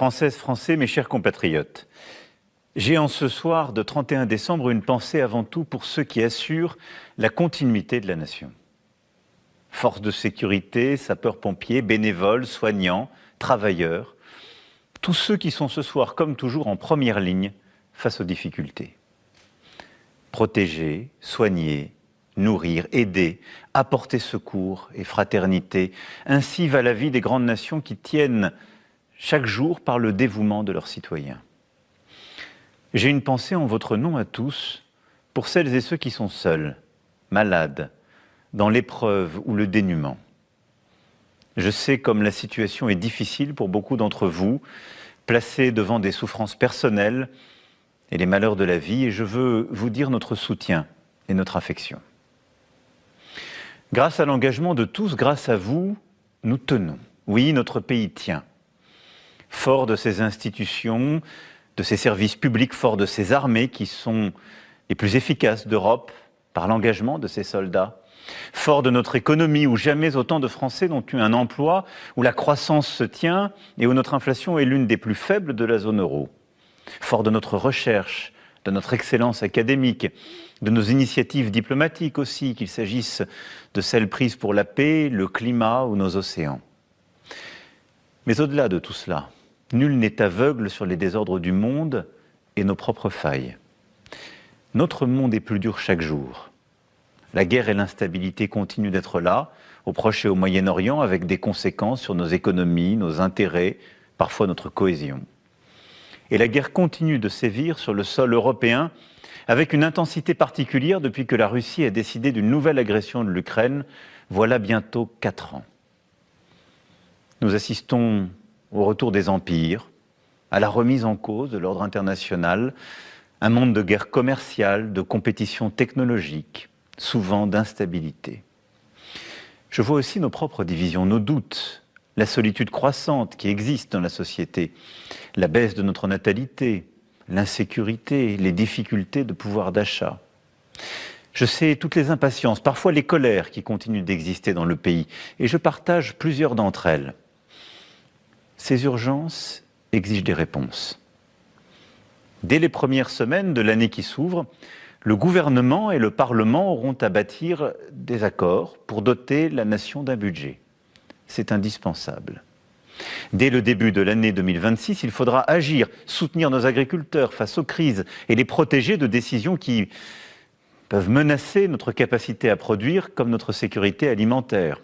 Françaises, Français, mes chers compatriotes, j'ai en ce soir de 31 décembre une pensée avant tout pour ceux qui assurent la continuité de la nation. Forces de sécurité, sapeurs-pompiers, bénévoles, soignants, travailleurs, tous ceux qui sont ce soir, comme toujours, en première ligne face aux difficultés. Protéger, soigner, nourrir, aider, apporter secours et fraternité, ainsi va la vie des grandes nations qui tiennent chaque jour par le dévouement de leurs citoyens. J'ai une pensée en votre nom à tous pour celles et ceux qui sont seuls, malades, dans l'épreuve ou le dénuement. Je sais comme la situation est difficile pour beaucoup d'entre vous, placés devant des souffrances personnelles et les malheurs de la vie, et je veux vous dire notre soutien et notre affection. Grâce à l'engagement de tous, grâce à vous, nous tenons. Oui, notre pays tient. Fort de ses institutions, de ses services publics, fort de ses armées qui sont les plus efficaces d'Europe par l'engagement de ses soldats, fort de notre économie où jamais autant de Français n'ont eu un emploi, où la croissance se tient et où notre inflation est l'une des plus faibles de la zone euro, fort de notre recherche, de notre excellence académique, de nos initiatives diplomatiques aussi, qu'il s'agisse de celles prises pour la paix, le climat ou nos océans. Mais au-delà de tout cela, nul n'est aveugle sur les désordres du monde et nos propres failles. Notre monde est plus dur chaque jour. La guerre et l'instabilité continuent d'être là, au Proche et au Moyen-Orient, avec des conséquences sur nos économies, nos intérêts, parfois notre cohésion. Et la guerre continue de sévir sur le sol européen, avec une intensité particulière depuis que la Russie a décidé d'une nouvelle agression de l'Ukraine, voilà bientôt 4 ans. Nous assistons au retour des empires, à la remise en cause de l'ordre international, un monde de guerre commerciale, de compétition technologique, souvent d'instabilité. Je vois aussi nos propres divisions, nos doutes, la solitude croissante qui existe dans la société, la baisse de notre natalité, l'insécurité, les difficultés de pouvoir d'achat. Je sais toutes les impatiences, parfois les colères qui continuent d'exister dans le pays, et je partage plusieurs d'entre elles. Ces urgences exigent des réponses. Dès les premières semaines de l'année qui s'ouvre, le gouvernement et le Parlement auront à bâtir des accords pour doter la nation d'un budget. C'est indispensable. Dès le début de l'année 2026, il faudra agir, soutenir nos agriculteurs face aux crises et les protéger de décisions qui peuvent menacer notre capacité à produire comme notre sécurité alimentaire.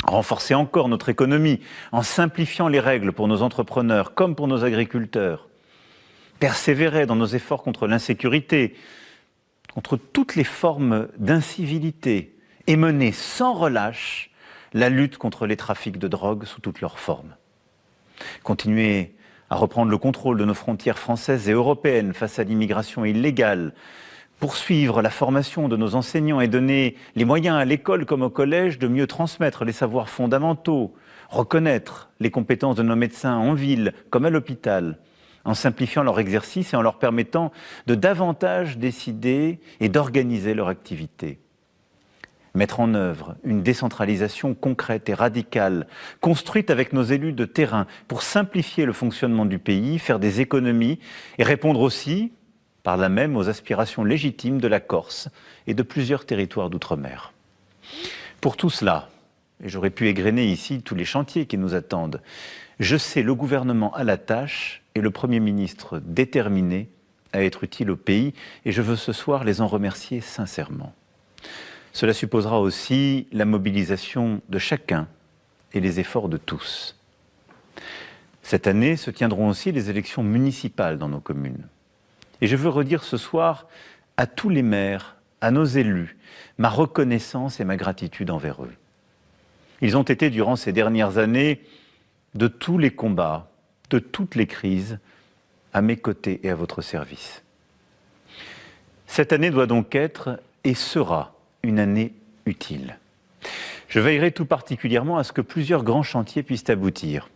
Renforcer encore notre économie en simplifiant les règles pour nos entrepreneurs comme pour nos agriculteurs. Persévérer dans nos efforts contre l'insécurité, contre toutes les formes d'incivilité et mener sans relâche la lutte contre les trafics de drogue sous toutes leurs formes. Continuer à reprendre le contrôle de nos frontières françaises et européennes face à l'immigration illégale, poursuivre la formation de nos enseignants et donner les moyens à l'école comme au collège de mieux transmettre les savoirs fondamentaux, reconnaître les compétences de nos médecins en ville comme à l'hôpital, en simplifiant leur exercice et en leur permettant de davantage décider et d'organiser leur activité. Mettre en œuvre une décentralisation concrète et radicale, construite avec nos élus de terrain pour simplifier le fonctionnement du pays, faire des économies et répondre aussi, par là même, aux aspirations légitimes de la Corse et de plusieurs territoires d'outre-mer. Pour tout cela, et j'aurais pu égrener ici tous les chantiers qui nous attendent, je sais le gouvernement à la tâche et le Premier ministre déterminé à être utile au pays, et je veux ce soir les en remercier sincèrement. Cela supposera aussi la mobilisation de chacun et les efforts de tous. Cette année se tiendront aussi les élections municipales dans nos communes. Et je veux redire ce soir à tous les maires, à nos élus, ma reconnaissance et ma gratitude envers eux. Ils ont été durant ces dernières années de tous les combats, de toutes les crises, à mes côtés et à votre service. Cette année doit donc être et sera une année utile. Je veillerai tout particulièrement à ce que plusieurs grands chantiers puissent aboutir.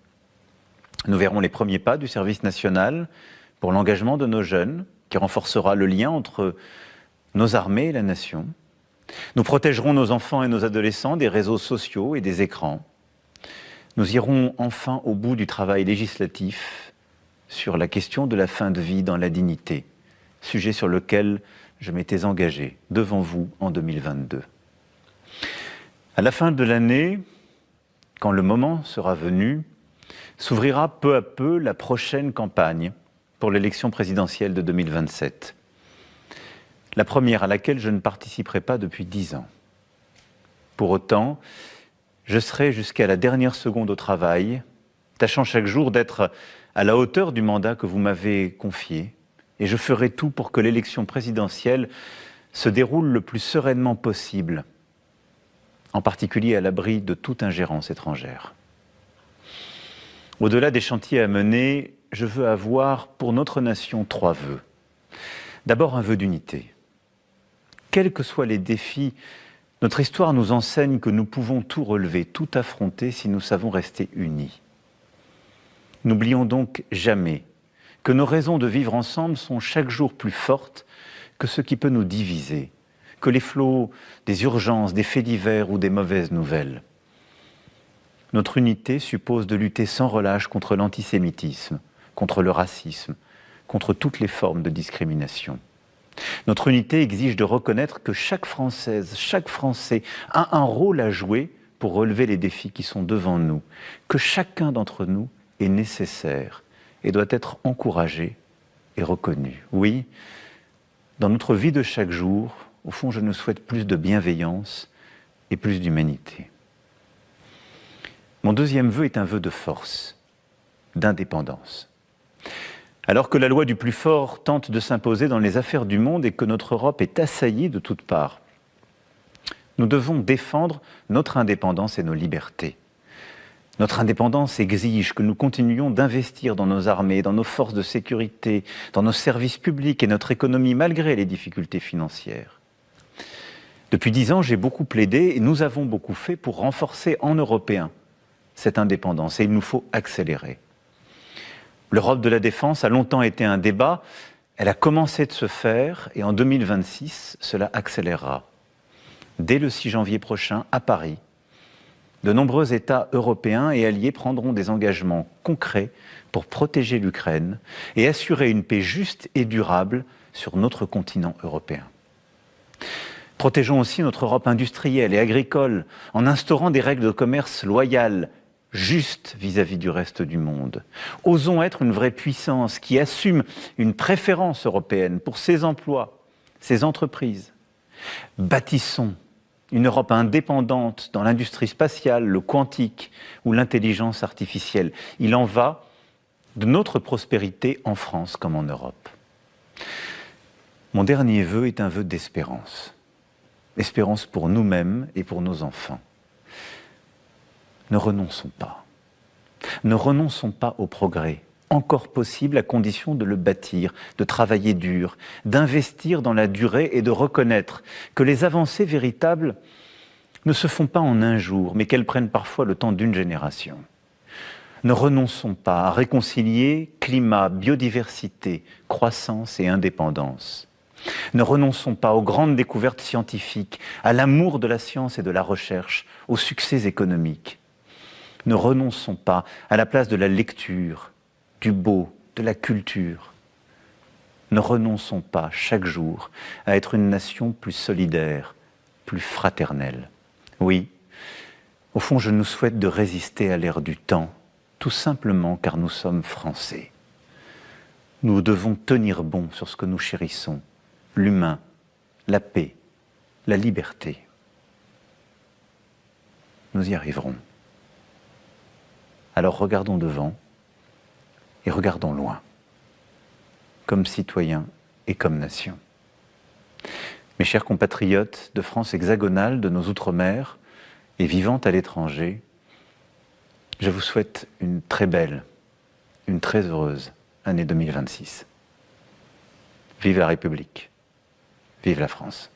Nous verrons les premiers pas du service national pour l'engagement de nos jeunes, qui renforcera le lien entre nos armées et la nation. Nous protégerons nos enfants et nos adolescents des réseaux sociaux et des écrans. nous irons enfin au bout du travail législatif sur la question de la fin de vie dans la dignité, sujet sur lequel je m'étais engagé devant vous en 2022. À la fin de l'année, quand le moment sera venu, s'ouvrira peu à peu la prochaine campagne pour l'élection présidentielle de 2027. La première à laquelle je ne participerai pas depuis 10 ans. Pour autant, je serai jusqu'à la dernière seconde au travail, tâchant chaque jour d'être à la hauteur du mandat que vous m'avez confié, et je ferai tout pour que l'élection présidentielle se déroule le plus sereinement possible, en particulier à l'abri de toute ingérence étrangère. Au-delà des chantiers à mener, je veux avoir pour notre nation 3 vœux. D'abord, un vœu d'unité. Quels que soient les défis, notre histoire nous enseigne que nous pouvons tout relever, tout affronter si nous savons rester unis. N'oublions donc jamais que nos raisons de vivre ensemble sont chaque jour plus fortes que ce qui peut nous diviser, que les flots des urgences, des faits divers ou des mauvaises nouvelles. Notre unité suppose de lutter sans relâche contre l'antisémitisme, contre le racisme, contre toutes les formes de discrimination. Notre unité exige de reconnaître que chaque Française, chaque Français a un rôle à jouer pour relever les défis qui sont devant nous, que chacun d'entre nous est nécessaire et doit être encouragé et reconnu. Oui, dans notre vie de chaque jour, au fond, je nous souhaite plus de bienveillance et plus d'humanité. Mon deuxième vœu est un vœu de force, d'indépendance. Alors que la loi du plus fort tente de s'imposer dans les affaires du monde et que notre Europe est assaillie de toutes parts, nous devons défendre notre indépendance et nos libertés. Notre indépendance exige que nous continuions d'investir dans nos armées, dans nos forces de sécurité, dans nos services publics et notre économie malgré les difficultés financières. Depuis 10 ans, j'ai beaucoup plaidé et nous avons beaucoup fait pour renforcer en Européens cette indépendance et il nous faut accélérer. L'Europe de la défense a longtemps été un débat, elle a commencé de se faire et en 2026, cela accélérera. Dès le 6 janvier prochain, à Paris, de nombreux États européens et alliés prendront des engagements concrets pour protéger l'Ukraine et assurer une paix juste et durable sur notre continent européen. Protégeons aussi notre Europe industrielle et agricole en instaurant des règles de commerce loyales, justes vis-à-vis du reste du monde. Osons être une vraie puissance qui assume une préférence européenne pour ses emplois, ses entreprises. Bâtissons une Europe indépendante dans l'industrie spatiale, le quantique ou l'intelligence artificielle. Il en va de notre prospérité en France comme en Europe. Mon dernier vœu est un vœu d'espérance. Espérance pour nous-mêmes et pour nos enfants. Ne renonçons pas. Ne renonçons pas au progrès, encore possible à condition de le bâtir, de travailler dur, d'investir dans la durée et de reconnaître que les avancées véritables ne se font pas en un jour, mais qu'elles prennent parfois le temps d'une génération. Ne renonçons pas à réconcilier climat, biodiversité, croissance et indépendance. Ne renonçons pas aux grandes découvertes scientifiques, à l'amour de la science et de la recherche, aux succès économiques. Ne renonçons pas à la place de la lecture, du beau, de la culture. Ne renonçons pas chaque jour à être une nation plus solidaire, plus fraternelle. Oui, au fond, je nous souhaite de résister à l'ère du temps, tout simplement car nous sommes Français. Nous devons tenir bon sur ce que nous chérissons, l'humain, la paix, la liberté. Nous y arriverons. Alors regardons devant et regardons loin, comme citoyens et comme nation. Mes chers compatriotes de France hexagonale, de nos Outre-mer et vivant à l'étranger, je vous souhaite une très belle, une très heureuse année 2026. Vive la République, vive la France.